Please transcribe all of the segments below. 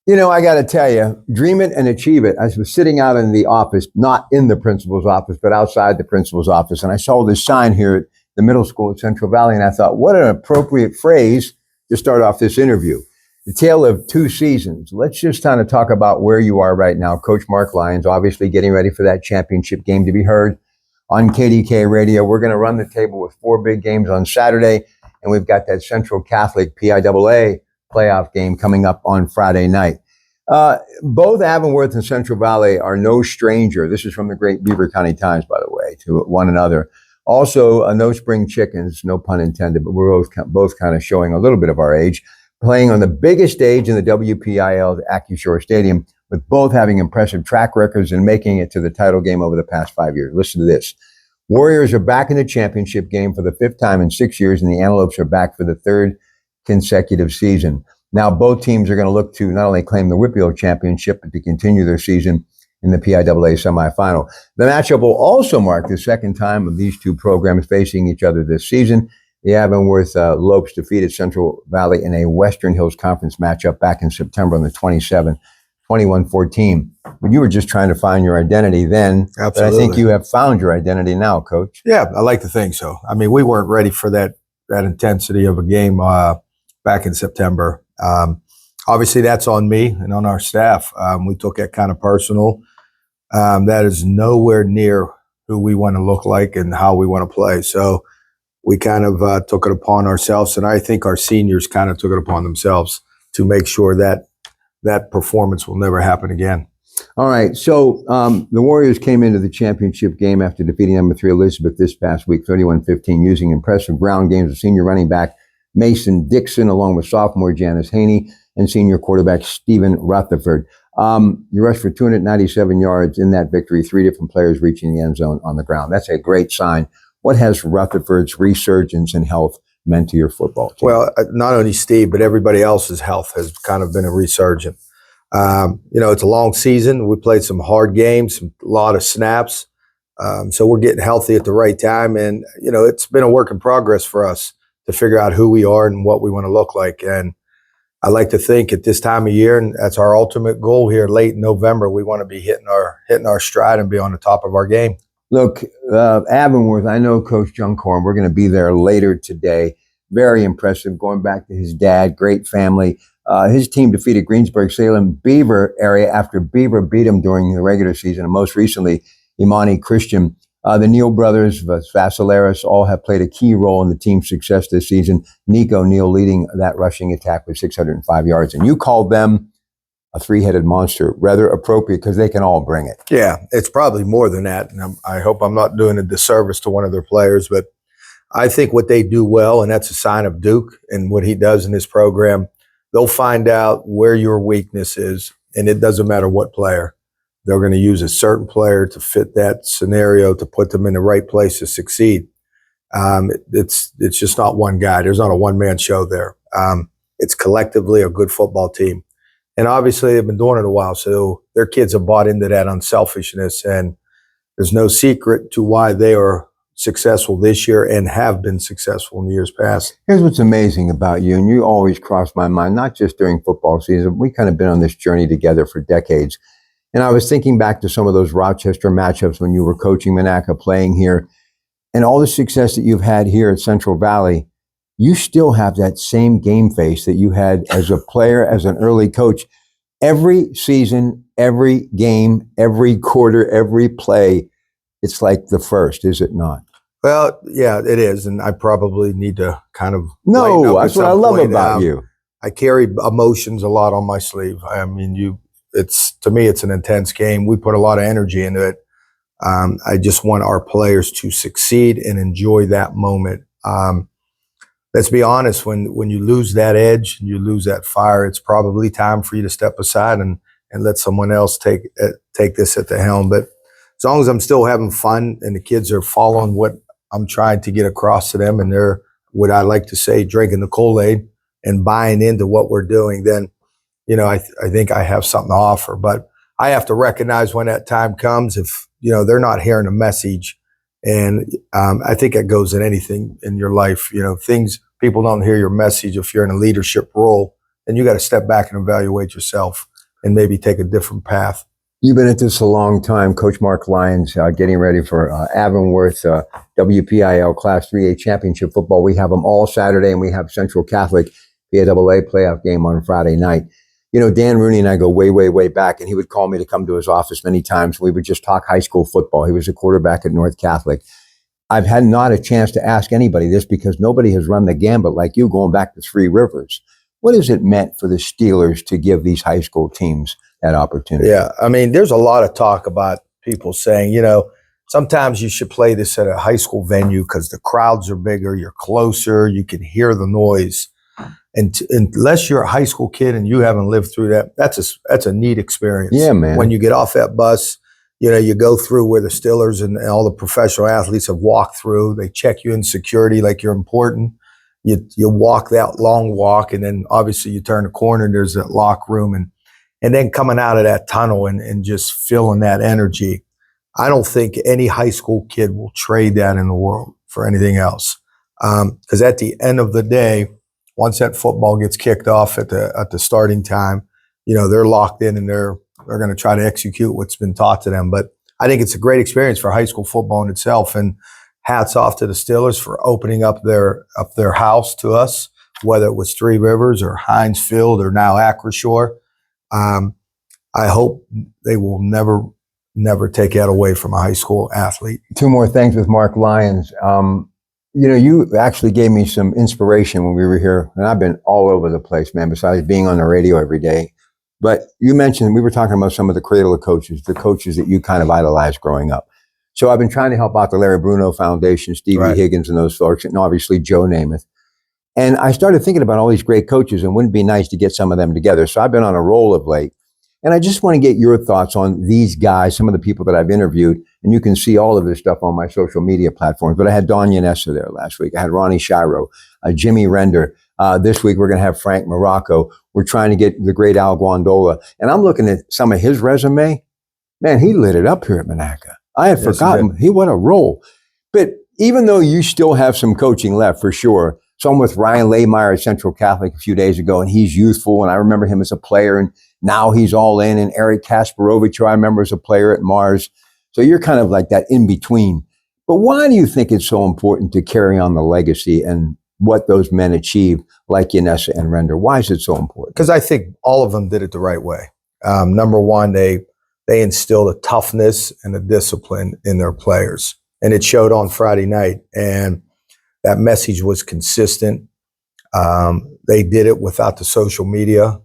I got to tell you, dream it and achieve it. I was sitting out in the office, not in the principal's office, but outside the principal's office. And I saw this sign here at the middle school at Central Valley. And I thought, what an appropriate phrase to start off this interview. The tale of two seasons. Let's just kind of talk about where you are right now. Coach Mark Lyons, obviously getting ready for that championship game to be heard on KDK radio. We're going to run the table with 4 big games on Saturday. And we've got that Central Catholic PIAA playoff game coming up on Friday night. Both Avonworth and Central Valley are no stranger. This is from the Great Beaver County Times, by the way, to one another. Also, no spring chickens, no pun intended, but we're both kind of showing a little bit of our age, playing on the biggest stage in the WPIL, Accushore Stadium, with both having impressive track records and making it to the title game over the past 5 years. Listen to this. Warriors are back in the championship game for the 5th time in 6 years, and the Antelopes are back for the 3rd consecutive season. Now, both teams are going to look to not only claim the Whitfield Championship, but to continue their season in the PIAA semifinal. The matchup will also mark the 2nd time of these two programs facing each other this season. The Avonworth Lopes defeated Central Valley in a Western Hills Conference matchup back in September on the 27th, 21-14. But you were just trying to find your identity then. Absolutely. But I think you have found your identity now, Coach. Yeah, I like to think so. I mean, we weren't ready for that intensity of a game back in September. Obviously, that's on me and on our staff. We took it kind of personal. That is nowhere near who we want to look like and how we want to play. So we kind of took it upon ourselves, and I think our seniors kind of took it upon themselves to make sure that that performance will never happen again. All right, so the Warriors came into the championship game after defeating number 3 Elizabeth this past week, 31-15, using impressive ground games of senior running back Mason Dixon, along with sophomore Janice Haney and senior quarterback Stephen Rutherford. You rushed for 297 yards in that victory, 3 different players reaching the end zone on the ground. That's a great sign. What has Rutherford's resurgence in health meant to your football team? Well, not only Steve, but everybody else's health has kind of been a resurgent. It's a long season. We played some hard games, a lot of snaps. So we're getting healthy at the right time. And, it's been a work in progress for us to figure out who we are and what we want to look like. And I like to think at this time of year, and that's our ultimate goal here late in November, we want to be hitting our stride and be on the top of our game. Look, Avonworth, I know Coach Juncorn. We're going to be there later today. Very impressive, going back to his dad, great family. His team defeated Greensburg-Salem Beaver area after Beaver beat him during the regular season, and most recently, Imani Christian. The Neal brothers, Vassilaris, all have played a key role in the team's success this season. Nico Neal leading that rushing attack with 605 yards. And you called them a 3-headed monster. Rather appropriate because they can all bring it. Yeah, it's probably more than that. And I hope I'm not doing a disservice to one of their players, but I think what they do well, and that's a sign of Duke and what he does in his program, they'll find out where your weakness is, and it doesn't matter what player. They're going to use a certain player to fit that scenario to put them in the right place to succeed. It's just not one guy. There's not a one-man show there. It's collectively a good football team. And obviously they've been doing it a while, so their kids have bought into that unselfishness, and there's no secret to why they are successful this year and have been successful in years past. Here's what's amazing about you, and you always cross my mind, not just during football season. We kind of been on this journey together for decades. And I was thinking back to some of those Rochester matchups when you were coaching Monaca, playing here, and all the success that you've had here at Central Valley. You still have that same game face that you had as a player, as an early coach. Every season, every game, every quarter, every play, it's like the first, is it not? Well, yeah, it is. And I probably need to kind of... No, that's what I love about you. I carry emotions a lot on my sleeve. I mean, to me, it's an intense game. We put a lot of energy into it. I just want our players to succeed and enjoy that moment. Let's be honest, when you lose that edge and you lose that fire, it's probably time for you to step aside and let someone else take this at the helm. But as long as I'm still having fun and the kids are following what I'm trying to get across to them, and they're, what I like to say, drinking the Kool-Aid and buying into what we're doing, then, I think I have something to offer. But I have to recognize when that time comes, if, they're not hearing a message. And I think that goes in anything in your life. People don't hear your message if you're in a leadership role, then you got to step back and evaluate yourself. and maybe take a different path. You've been at this a long time. Coach Mark Lyons getting ready for Avonworth WPIL Class 3A Championship Football. We have them all Saturday, and we have Central Catholic PAAA playoff game on Friday night. You know, Dan Rooney and I go way, way, way back, and he would call me to come to his office many times. We would just talk high school football. He was a quarterback at North Catholic. I've had not a chance to ask anybody this because nobody has run the gambit like you going back to Three Rivers. What has it meant for the Steelers to give these high school teams that opportunity? Yeah, I mean, there's a lot of talk about people saying, you know, sometimes you should play this at a high school venue because the crowds are bigger, you're closer, you can hear the noise. And unless you're a high school kid and you haven't lived through that, that's a neat experience. Yeah, man. When you get off that bus, you know, you go through where the Steelers and all the professional athletes have walked through. They check you in security like you're important. You walk that long walk, and then obviously you turn the corner and there's that locker room, and then coming out of that tunnel and just feeling that energy. I don't think any high school kid will trade that in the world for anything else. Because at the end of the day, once that football gets kicked off at the starting time, you know, they're locked in and they're going to try to execute what's been taught to them. But I think it's a great experience for high school football in itself. And hats off to the Steelers for opening up their house to us, whether it was Three Rivers or Heinz Field or now Acrisure. I hope they will never take that away from a high school athlete. Two more things with Mark Lyons. You know, you actually gave me some inspiration when we were here, and I've been all over the place, man, besides being on the radio every day. But you mentioned, we were talking about some of the cradle of coaches, the coaches that you kind of idolized growing up. So I've been trying to help out the Larry Bruno Foundation, Stevie Higgins and those folks, and obviously Joe Namath. And I started thinking about all these great coaches, and wouldn't it be nice to get some of them together? So I've been on a roll of late. And I just want to get your thoughts on these guys, some of the people that I've interviewed. And you can see all of this stuff on my social media platforms. But I had Don Yanessa there last week. I had Ronnie Shiro, Jimmy Render. This week, we're going to have Frank Morocco. We're trying to get the great Al Guandola. And I'm looking at some of his resume. Man, he lit it up here at Monaca. I had forgotten. What a role. But even though you still have some coaching left for sure, so I'm with Ryan Laymeyer at Central Catholic a few days ago, and he's youthful, and I remember him as a player, and now he's all in. And Eric Kasparovich, who I remember as a player at Mars. So you're kind of like that in between. But why do you think it's so important to carry on the legacy and what those men achieved, like Yanessa and Render? Why is it so important? Because I think all of them did it the right way. Number one, they instilled a toughness and a discipline in their players. And it showed on Friday night. And that message was consistent. They did it without the social media.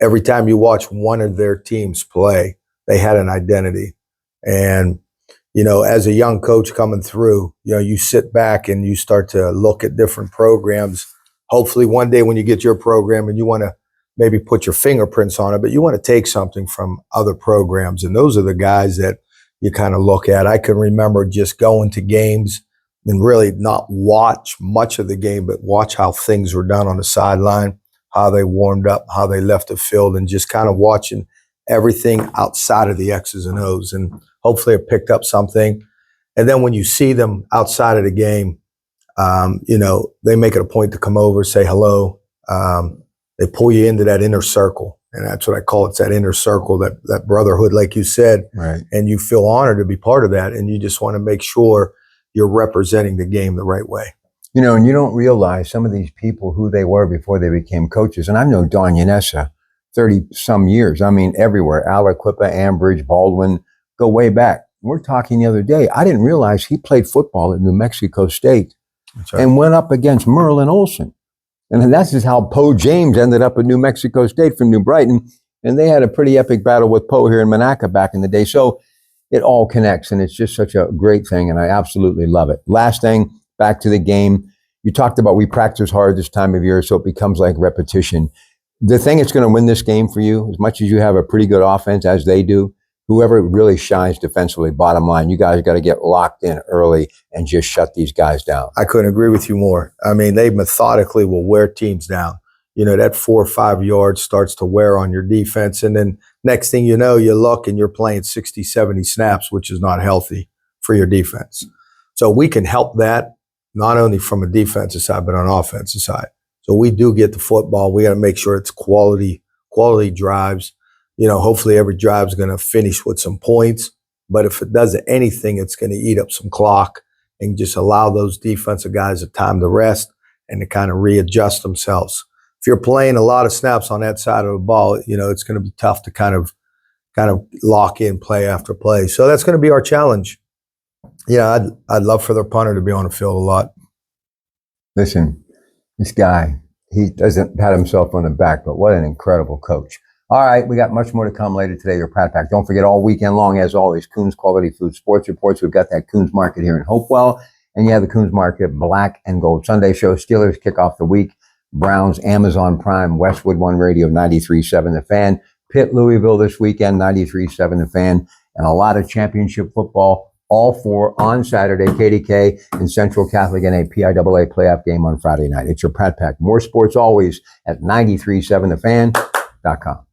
Every time you watch one of their teams play, they had an identity. And, you know, as a young coach coming through, you know, you sit back and you start to look at different programs. Hopefully one day when you get your program and you want to maybe put your fingerprints on it, but you want to take something from other programs. And those are the guys that you kind of look at. I can remember just going to games and really not watch much of the game, but watch how things were done on the sideline, how they warmed up, how they left the field, and just kind of watching everything outside of the X's and O's. And hopefully I picked up something. And then when you see them outside of the game, you know, they make it a point to come over, say hello. They pull you into that inner circle. And that's what I call it. It's that inner circle, that brotherhood, like you said. Right. And you feel honored to be part of that. And you just want to make sure you're representing the game the right way. You know, and you don't realize some of these people who they were before they became coaches. And I've known Don Yanessa 30 some years. I mean, everywhere. Aliquippa, Ambridge, Baldwin, go way back. We're talking the other day. I didn't realize he played football at New Mexico State and went up against Merlin Olsen. And that's just how Poe James ended up at New Mexico State from New Brighton. And they had a pretty epic battle with Poe here in Monaca back in the day. So it all connects, and it's just such a great thing, and I absolutely love it. Last thing, back to the game. You talked about we practice hard this time of year, so it becomes like repetition. The thing that's going to win this game for you, as much as you have a pretty good offense, as they do, whoever really shines defensively, bottom line, you guys got to get locked in early and just shut these guys down. I couldn't agree with you more. I mean, they methodically will wear teams down. You know, that 4 or 5 yards starts to wear on your defense. And then next thing you know, you look and you're playing 60, 70 snaps, which is not healthy for your defense. So we can help that not only from a defensive side, but on an offensive side. So we do get the football. We got to make sure it's quality quality drives. Hopefully every drive is going to finish with some points. But if it does anything, it's going to eat up some clock and just allow those defensive guys the time to rest and to kind of readjust themselves. If you're playing a lot of snaps on that side of the ball, it's going to be tough to kind of lock in play after play. So that's going to be our challenge. I'd love for their punter to be on the field a lot. Listen, this guy, he doesn't pat himself on the back, but what an incredible coach. All right, we got much more to come later today. Your Pratt Pack. Don't forget, all weekend long, as always, Coons Quality Food Sports Reports. We've got that Coons Market here in Hopewell, and you have the Coons Market Black and Gold Sunday Show. Steelers kick off the week. Browns, Amazon Prime, Westwood One Radio, 93.7 The Fan. Pitt, Louisville this weekend, 93.7 The Fan. And a lot of championship football, all four on Saturday, KDK and Central Catholic in a PIAA playoff game on Friday night. It's your Pratt Pack. More sports always at 93.7thefan.com.